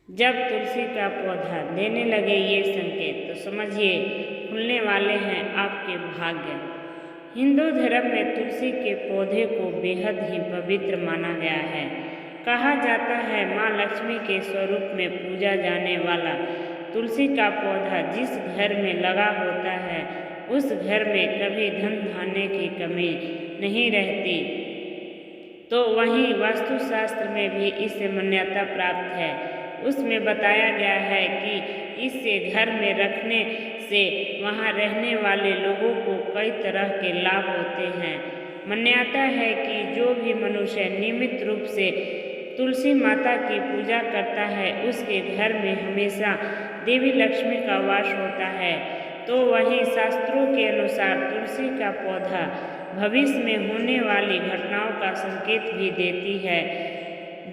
जब तुलसी का पौधा देने लगे ये संकेत तो समझिए खुलने वाले हैं आपके भाग्य। हिंदू धर्म में तुलसी के पौधे को बेहद ही पवित्र माना गया है। कहा जाता है माँ लक्ष्मी के स्वरूप में पूजा जाने वाला तुलसी का पौधा जिस घर में लगा होता है उस घर में कभी धन धान्य की कमी नहीं रहती। तो वहीं वास्तुशास्त्र में भी इसे मान्यता प्राप्त है। उसमें बताया गया है कि इसे घर में रखने से वहां रहने वाले लोगों को कई तरह के लाभ होते हैं। मान्यता है कि जो भी मनुष्य नियमित रूप से तुलसी माता की पूजा करता है उसके घर में हमेशा देवी लक्ष्मी का वास होता है। तो वहीं शास्त्रों के अनुसार तुलसी का पौधा भविष्य में होने वाली घटनाओं का संकेत भी देती है।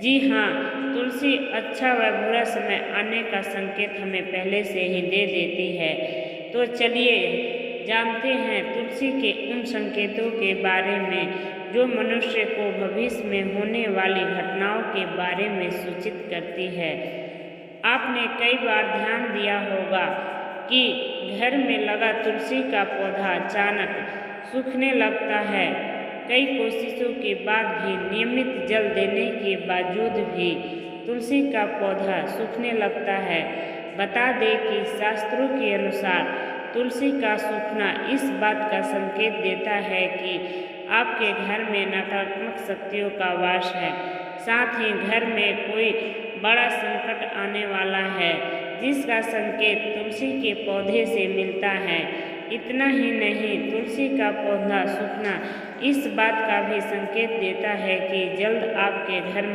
जी हाँ, तुलसी अच्छा व बुरा समय आने का संकेत हमें पहले से ही दे देती है। तो चलिए जानते हैं तुलसी के उन संकेतों के बारे में जो मनुष्य को भविष्य में होने वाली घटनाओं के बारे में सूचित करती है। आपने कई बार ध्यान दिया होगा कि घर में लगा तुलसी का पौधा अचानक सूखने लगता है। कई कोशिशों के बाद भी नियमित जल देने के बावजूद भी तुलसी का पौधा सूखने लगता है। बता दें कि शास्त्रों के अनुसार तुलसी का सूखना इस बात का संकेत देता है कि आपके घर में नकारात्मक शक्तियों का वास है। साथ ही घर में कोई बड़ा संकट आने वाला है जिसका संकेत तुलसी के पौधे से मिलता है। इतना ही नहीं, तुलसी का पौधा सूखना इस बात का भी संकेत देता है कि जल्द आपके घर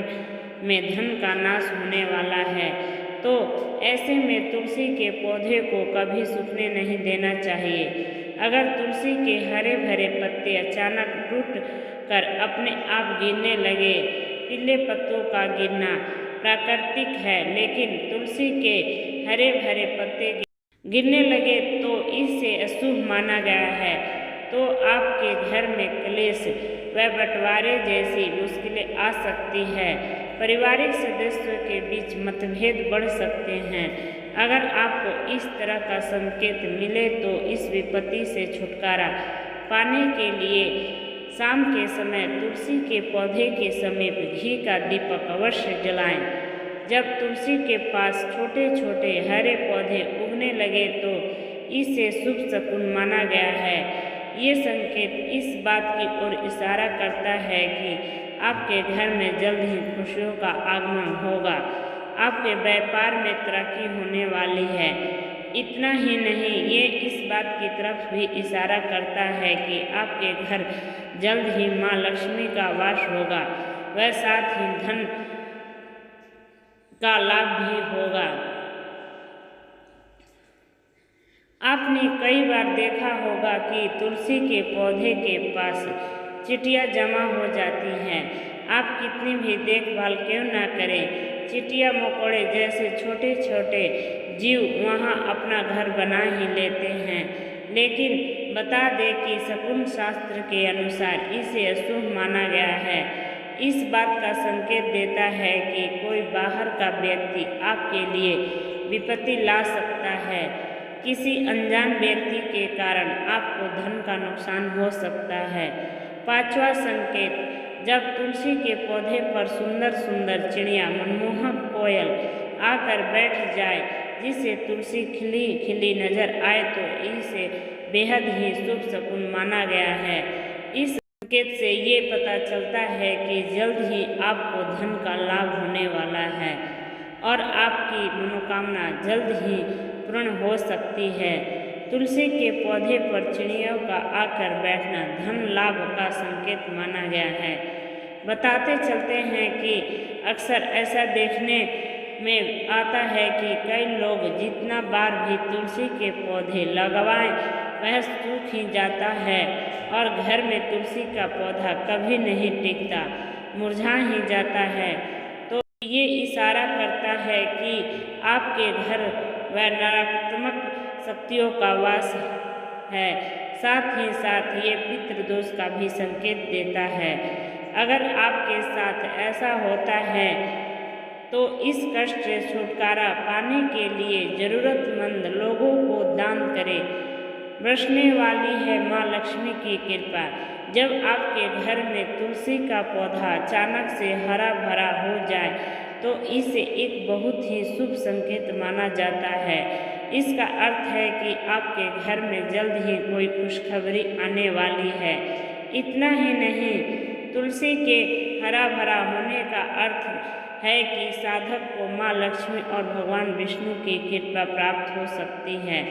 में धन का नाश होने वाला है। तो ऐसे में तुलसी के पौधे को कभी सूखने नहीं देना चाहिए। अगर तुलसी के हरे भरे पत्ते अचानक टूट कर अपने आप गिरने लगे, पीले पत्तों का गिरना प्राकृतिक है, लेकिन तुलसी के हरे भरे पत्ते गिरने लगे तो इसे अशुभ माना गया है। तो आपके घर में क्लेश व बंटवारे जैसी मुश्किलें आ सकती है। पारिवारिक सदस्यों के बीच मतभेद बढ़ सकते हैं। अगर आपको इस तरह का संकेत मिले तो इस विपत्ति से छुटकारा पाने के लिए शाम के समय तुलसी के पौधे के समीप घी का दीपक अवश्य जलाएं। जब तुलसी के पास छोटे छोटे हरे पौधे उगने लगे तो इसे शुभ शकुन माना गया है। ये संकेत इस बात की ओर इशारा करता है कि आपके घर में जल्द ही खुशियों का आगमन होगा। आपके व्यापार में तरक्की होने वाली है। इतना ही नहीं, ये इस बात की तरफ भी इशारा करता है कि आपके घर जल्द ही माँ लक्ष्मी का वास होगा व साथ ही धन का लाभ भी होगा। आपने कई बार देखा होगा कि तुलसी के पौधे के पास चींटियां जमा हो जाती हैं। आप कितनी भी देखभाल क्यों न करें, चींटियां मकोड़े जैसे छोटे छोटे जीव वहां अपना घर बना ही लेते हैं। लेकिन बता दें कि शकुन शास्त्र के अनुसार इसे अशुभ माना गया है। इस बात का संकेत देता है कि कोई बाहर का व्यक्ति आपके लिए विपत्ति ला सकता है। किसी अनजान व्यक्ति के कारण आपको धन का नुकसान हो सकता है। पांचवा संकेत, जब तुलसी के पौधे पर सुंदर सुंदर चिड़िया मनमोहक कोयल आकर बैठ जाए जिसे तुलसी खिली खिली नजर आए तो इसे बेहद ही शुभ शकुन माना गया है। इस संकेत से ये पता चलता है कि जल्द ही आपको धन का लाभ होने वाला है और आपकी मनोकामना जल्द ही पूर्ण हो सकती है। तुलसी के पौधे पर चिड़ियों का आकर बैठना धन लाभ का संकेत माना गया है। बताते चलते हैं कि अक्सर ऐसा देखने में आता है कि कई लोग जितना बार भी तुलसी के पौधे लगवाएं वह सूख ही जाता है और घर में तुलसी का पौधा कभी नहीं टिकता, मुरझा ही जाता है। तो ये इशारा करता है कि आपके घर वह नकारात्मक शक्तियों का वास है। साथ ही साथ ये पितृदोष का भी संकेत देता है। अगर आपके साथ ऐसा होता है तो इस कष्ट से छुटकारा पाने के लिए ज़रूरतमंद लोगों को दान करें। बरसने वाली है माँ लक्ष्मी की कृपा। जब आपके घर में तुलसी का पौधा अचानक से हरा भरा हो जाए तो इसे एक बहुत ही शुभ संकेत माना जाता है। इसका अर्थ है कि आपके घर में जल्द ही कोई खुशखबरी आने वाली है। इतना ही नहीं, तुलसी के हरा भरा होने का अर्थ है कि साधक को माँ लक्ष्मी और भगवान विष्णु की कृपा प्राप्त हो सकती है।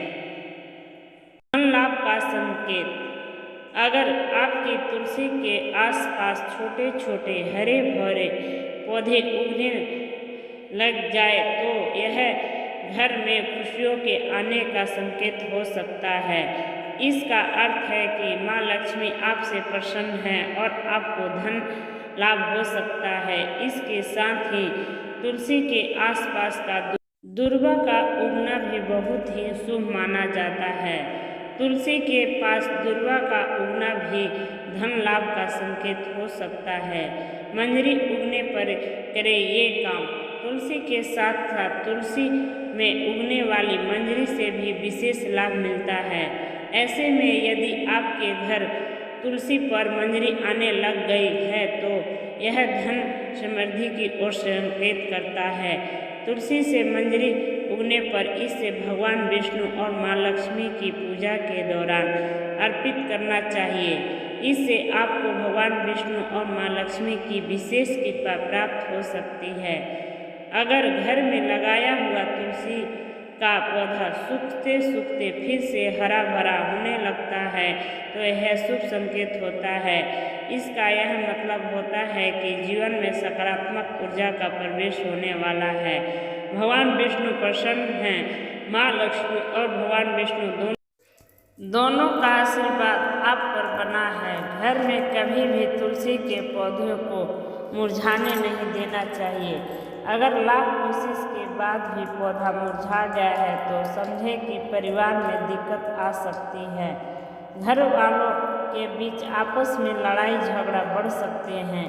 धन लाभ का संकेत। अगर आपकी तुलसी के आसपास छोटे छोटे हरे भरे पौधे उगने लग जाए तो यह घर में खुशियों के आने का संकेत हो सकता है। इसका अर्थ है कि माँ लक्ष्मी आपसे प्रसन्न है और आपको धन लाभ हो सकता है। इसके साथ ही तुलसी के आसपास का दुर्वा का उगना भी बहुत ही शुभ माना जाता है। तुलसी के पास दुर्वा का उगना भी धन लाभ का संकेत हो सकता है। मंजरी उगने पर करें ये काम। तुलसी के साथ साथ तुलसी में उगने वाली मंजरी से भी विशेष लाभ मिलता है। ऐसे में यदि आपके घर तुलसी पर मंजरी आने लग गई है तो यह धन समृद्धि की ओर संकेत करता है। तुलसी से मंजरी उगने पर इसे भगवान विष्णु और माँ लक्ष्मी की पूजा के दौरान अर्पित करना चाहिए। इससे आपको भगवान विष्णु और माँ लक्ष्मी की विशेष कृपा प्राप्त हो सकती है। अगर घर में लगाया हुआ तुलसी का पौधा सूखते सूखते फिर से हरा भरा होने लगता है तो यह शुभ संकेत होता है। इसका यह मतलब होता है कि जीवन में सकारात्मक ऊर्जा का प्रवेश होने वाला है। भगवान विष्णु प्रसन्न हैं। माँ लक्ष्मी और भगवान विष्णु दोनों का आशीर्वाद आप पर बना है। घर में कभी भी तुलसी के पौधे को मुरझाने नहीं देना चाहिए। अगर लाख कोशिश के बाद भी पौधा मुरझा गया है तो समझे कि परिवार में दिक्कत आ सकती है। घर वालों के बीच आपस में लड़ाई झगड़ा बढ़ सकते हैं।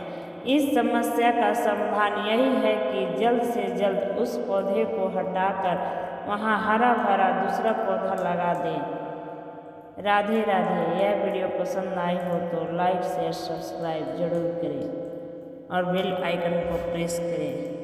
इस समस्या का समाधान यही है कि जल्द से जल्द उस पौधे को हटाकर वहां हरा भरा दूसरा पौधा लगा दें। राधे राधे। यह वीडियो पसंद आई हो तो लाइक शेयर सब्सक्राइब जरूर करें और बेल आइकन को प्रेस करें।